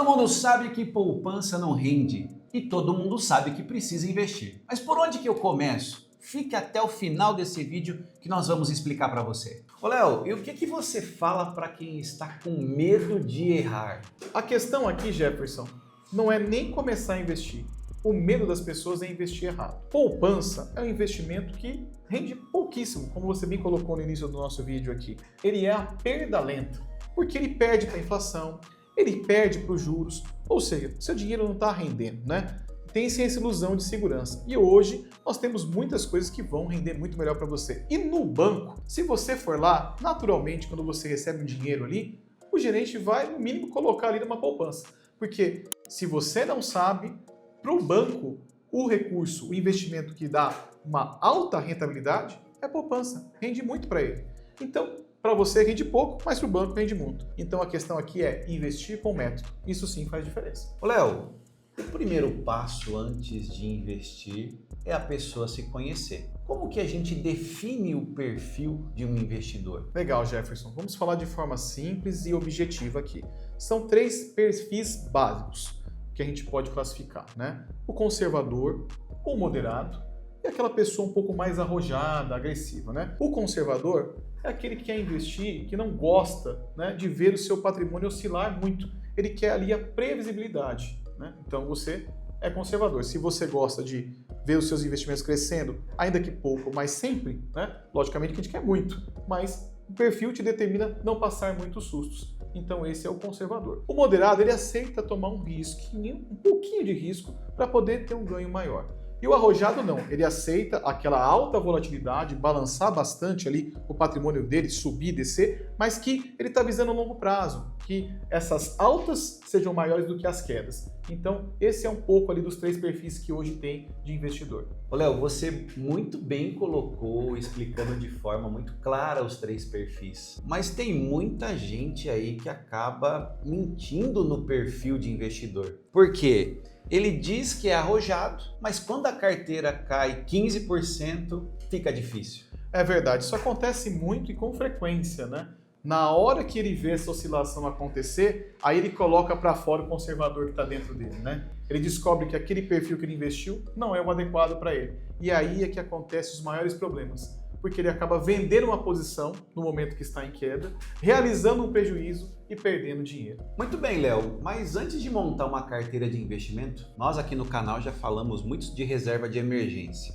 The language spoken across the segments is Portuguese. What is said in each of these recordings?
Todo mundo sabe que poupança não rende e todo mundo sabe que precisa investir. Mas por onde que eu começo? Fique até o final desse vídeo que nós vamos explicar para você. Ô Léo, e o que você fala para quem está com medo de errar? A questão aqui, Jefferson, não é nem começar a investir. O medo das pessoas é investir errado. Poupança é um investimento que rende pouquíssimo, como você bem colocou no início do nosso vídeo aqui. Ele é a perda lenta, porque ele perde para a inflação, ele perde para os juros, ou seja, seu dinheiro não está rendendo, né? Tem-se essa ilusão de segurança. E hoje nós temos muitas coisas que vão render muito melhor para você. E no banco, se você for lá, naturalmente, quando você recebe um dinheiro ali, o gerente vai, no mínimo, colocar ali numa poupança. Porque se você não sabe, para o banco, o recurso, o investimento que dá uma alta rentabilidade é poupança. Rende muito para ele. Então, para você rende pouco, mas para o banco rende muito. Então a questão aqui é investir com método. Isso sim faz diferença. Ô Léo, o primeiro passo antes de investir é a pessoa se conhecer. Como que a gente define o perfil de um investidor? Legal, Jefferson. Vamos falar de forma simples e objetiva aqui. São 3 perfis básicos que a gente pode classificar, né? O conservador, o moderado e aquela pessoa um pouco mais arrojada, agressiva, né? O conservador é aquele que quer investir, que não gosta, né, de ver o seu patrimônio oscilar muito. Ele quer ali a previsibilidade, né? Então você é conservador. Se você gosta de ver os seus investimentos crescendo, ainda que pouco, mas sempre, né? Logicamente que a gente quer muito, mas o perfil te determina não passar muitos sustos. Então esse é o conservador. O moderado, ele aceita tomar um risquinho, um pouquinho de risco, para poder ter um ganho maior. E o arrojado não, ele aceita aquela alta volatilidade, balançar bastante ali o patrimônio dele, subir, descer, mas que ele está visando a longo prazo, que essas altas sejam maiores do que as quedas. Então, esse é um pouco ali dos 3 perfis que hoje tem de investidor. Ô Léo, você muito bem colocou, explicando de forma muito clara os 3 perfis. Mas tem muita gente aí que acaba mentindo no perfil de investidor. Por quê? Ele diz que é arrojado, mas quando a carteira cai 15%, fica difícil. É verdade, isso acontece muito e com frequência, né? Na hora que ele vê essa oscilação acontecer, aí ele coloca para fora o conservador que está dentro dele, né? Ele descobre que aquele perfil que ele investiu não é o adequado para ele. E aí é que acontecem os maiores problemas, porque ele acaba vendendo uma posição no momento que está em queda, realizando um prejuízo e perdendo dinheiro. Muito bem, Léo, mas antes de montar uma carteira de investimento, nós aqui no canal já falamos muito de reserva de emergência.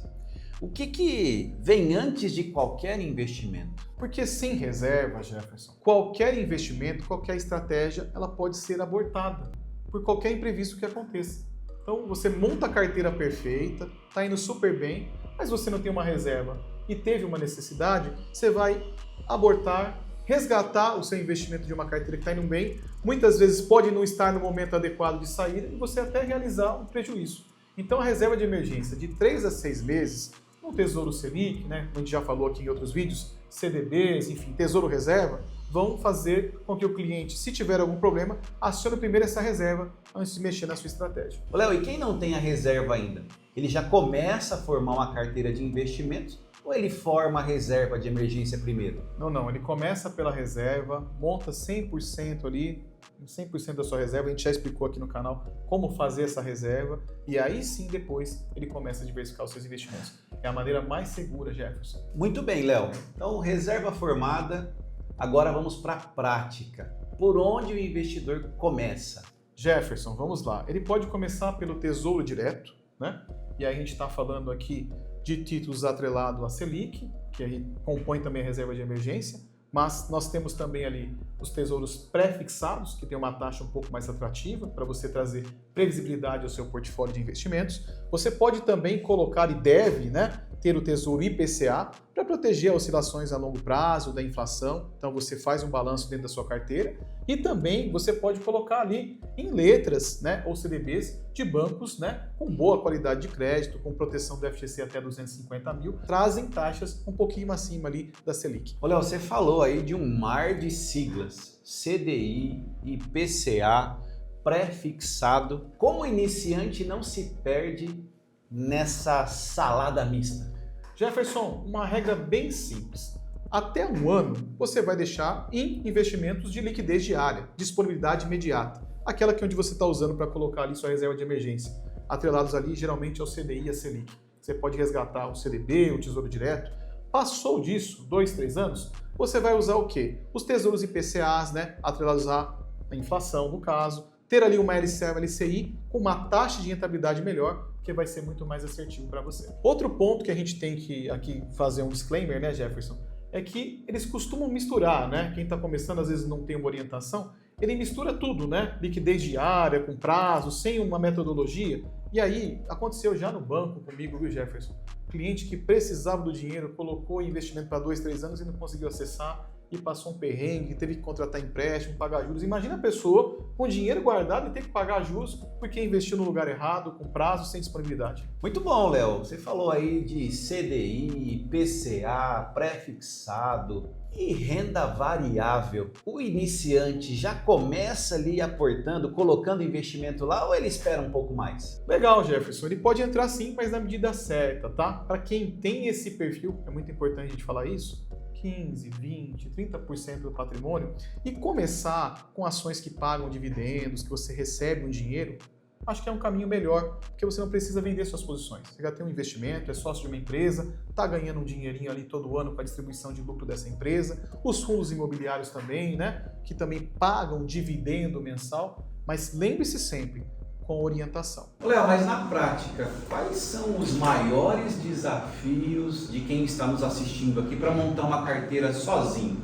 O que vem antes de qualquer investimento? Porque sem reserva, Jefferson, qualquer investimento, qualquer estratégia, ela pode ser abortada por qualquer imprevisto que aconteça. Então você monta a carteira perfeita, está indo super bem, mas você não tem uma reserva e teve uma necessidade, você vai abortar, resgatar o seu investimento de uma carteira que está indo bem, muitas vezes pode não estar no momento adequado de saída e você até realizar um prejuízo. Então a reserva de emergência de 3 a 6 meses, no Tesouro Selic, né, a gente já falou aqui em outros vídeos, CDBs, enfim, Tesouro Reserva, vão fazer com que o cliente, se tiver algum problema, acione primeiro essa reserva antes de mexer na sua estratégia. Ô Léo, e quem não tem a reserva ainda? Ele já começa a formar uma carteira de investimentos ou ele forma a reserva de emergência primeiro? Não, ele começa pela reserva, monta 100% ali, 100% da sua reserva, a gente já explicou aqui no canal como fazer essa reserva e aí sim depois ele começa a diversificar os seus investimentos. É a maneira mais segura, Jefferson. Muito bem, Léo. Então, reserva formada, agora vamos para a prática. Por onde o investidor começa? Jefferson, vamos lá. Ele pode começar pelo Tesouro Direto, né? E aí a gente está falando aqui de títulos atrelados à Selic, que aí compõe também a reserva de emergência, mas nós temos também ali os tesouros pré-fixados, que tem uma taxa um pouco mais atrativa para você trazer previsibilidade ao seu portfólio de investimentos. Você pode também colocar e deve, né, ter o Tesouro IPCA para proteger oscilações a longo prazo da inflação. Então você faz um balanço dentro da sua carteira e também você pode colocar ali em letras, né, ou CDBs de bancos, né, com boa qualidade de crédito, com proteção do FGC até 250 mil, trazem taxas um pouquinho acima ali da Selic. Ô Léo, você falou aí de um mar de siglas, CDI, IPCA, pré-fixado. Como iniciante não se perde nessa salada mista? Jefferson, uma regra bem simples. Até um ano, você vai deixar em investimentos de liquidez diária, disponibilidade imediata. aquela que é onde você está usando para colocar ali sua reserva de emergência, atrelados ali geralmente ao CDI e a Selic. Você pode resgatar o CDB, o Tesouro Direto. Passou disso, 2, 3 anos, você vai usar o quê? Os tesouros IPCAs, né, atrelados à inflação, no caso, ter ali uma LCA, uma LCI com uma taxa de rentabilidade melhor, que vai ser muito mais assertivo para você. Outro ponto que a gente tem que aqui fazer um disclaimer, né, Jefferson, é que eles costumam misturar, né? Quem está começando às vezes não tem uma orientação, ele mistura tudo, né? Liquidez diária, com prazo, sem uma metodologia. E aí, aconteceu já no banco comigo, viu, Jefferson? Cliente que precisava do dinheiro, colocou investimento para 2, 3 anos e não conseguiu acessar, e passou um perrengue, teve que contratar empréstimo, pagar juros. Imagina a pessoa com dinheiro guardado e ter que pagar juros porque investiu no lugar errado, com prazo, sem disponibilidade. Muito bom, Léo. Você falou aí de CDI, PCA, pré-fixado e renda variável. O iniciante já começa ali aportando, colocando investimento lá, ou ele espera um pouco mais? Legal, Jefferson. Ele pode entrar sim, mas na medida certa, tá? Para quem tem esse perfil, é muito importante a gente falar isso, 15, 20, 30% do patrimônio, e começar com ações que pagam dividendos, que você recebe um dinheiro, acho que é um caminho melhor, porque você não precisa vender suas posições. Você já tem um investimento, é sócio de uma empresa, está ganhando um dinheirinho ali todo ano com a distribuição de lucro dessa empresa, os fundos imobiliários também, né, que também pagam dividendo mensal, mas lembre-se sempre, com orientação. Léo, mas na prática, quais são os maiores desafios de quem está nos assistindo aqui para montar uma carteira sozinho?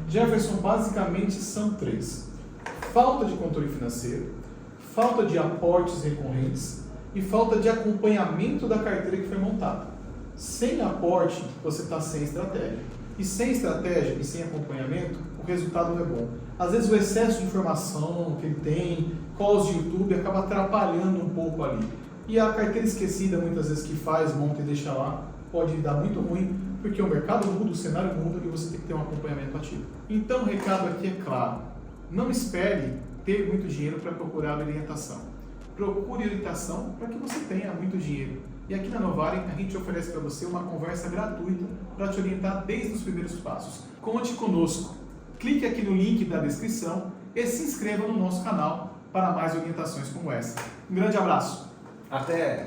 Jefferson, basicamente são 3. Falta de controle financeiro, falta de aportes recorrentes e falta de acompanhamento da carteira que foi montada. Sem aporte, você está sem estratégia. E sem estratégia e sem acompanhamento, o resultado não é bom. Às vezes o excesso de informação que ele tem, calls de YouTube, acaba atrapalhando um pouco ali. E a carteira esquecida, muitas vezes, que faz, monta e deixa lá, pode dar muito ruim, porque o mercado muda, o cenário muda e você tem que ter um acompanhamento ativo. Então o recado aqui é claro, não espere ter muito dinheiro para procurar orientação. Procure orientação para que você tenha muito dinheiro. E aqui na Novare a gente oferece para você uma conversa gratuita para te orientar desde os primeiros passos. Conte conosco. Clique aqui no link da descrição e se inscreva no nosso canal para mais orientações como essa. Um grande abraço. Até!